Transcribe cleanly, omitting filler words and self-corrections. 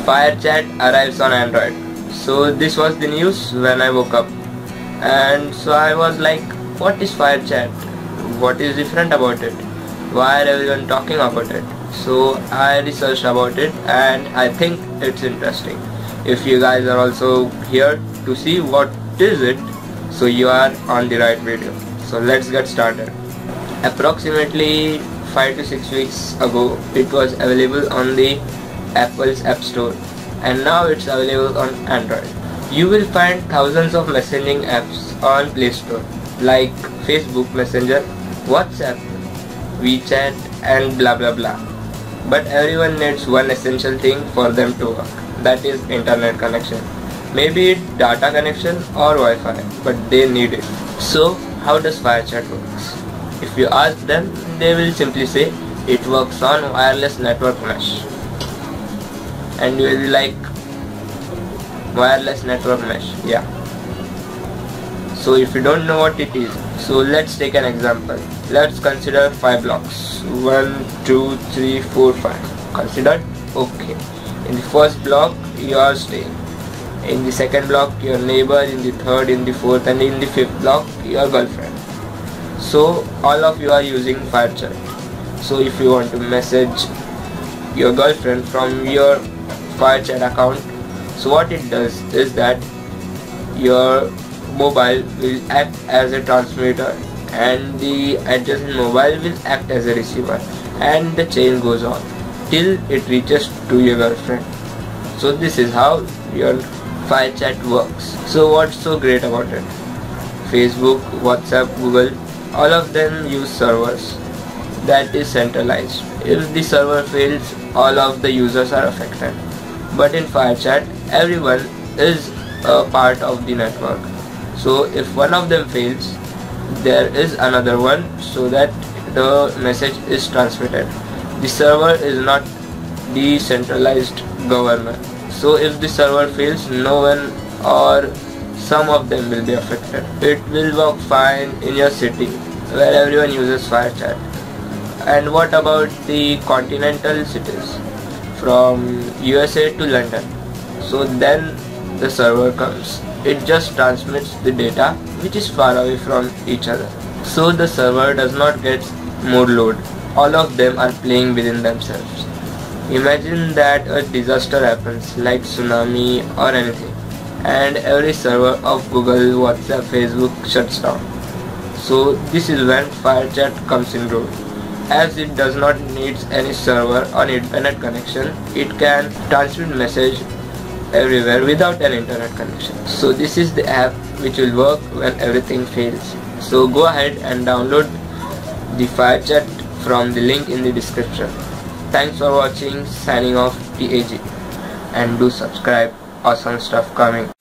FireChat arrives on Android. So this was the news when I woke up, and so I was like, what is FireChat? What is different about it? Why are everyone talking about it? So I researched about it and I think it's interesting. If you guys are also here to see what is it, so you are on the right video. So let's get started. Approximately 5 to 6 weeks ago, it was available on the Apple's App Store, and now it's available on Android. You will find thousands of messaging apps on Play Store like Facebook Messenger, WhatsApp, WeChat and blah blah blah. But everyone needs one essential thing for them to work, that is internet connection. Maybe data connection or Wi-Fi, but they need it. So how does FireChat works? If you ask them, they will simply say it works on wireless network mesh. And you will be like, wireless network mesh, yeah. So if you don't know what it is, so let's take an example. Let's consider 5 blocks. 1, 2, 3, 4, 5. Considered? Okay. In the first block, you are staying. In the second block, your neighbor. In the third, in the fourth, and in the fifth block, your girlfriend. So all of you are using FireChat. So if you want to message your girlfriend from your FireChat account, so what it does is that your mobile will act as a transmitter and the adjacent mobile will act as a receiver, and the chain goes on till it reaches to your girlfriend. So this is how your FireChat works. So what's so great about it? Facebook, WhatsApp, Google, all of them use servers that is centralized. If the server fails, all of the users are affected. But in FireChat, everyone is a part of the network. So if one of them fails, there is another one, so that the message is transmitted. The server is not the centralized government. So if the server fails, no one or some of them will be affected. It will work fine in your city where everyone uses FireChat. And what about the continental cities from USA to London? So then the server comes. It just transmits the data which is far away from each other. So the server does not get more load. All of them are playing within themselves. Imagine that a disaster happens like tsunami or anything, and every server of Google, WhatsApp, Facebook shuts down. So this is when FireChat comes in role. As it does not need any server or internet connection, it can transmit message everywhere without an internet connection. So this is the app which will work when everything fails. So go ahead and download the FireChat from the link in the description. Thanks for watching. Signing off, TAG, and do subscribe. Awesome stuff coming.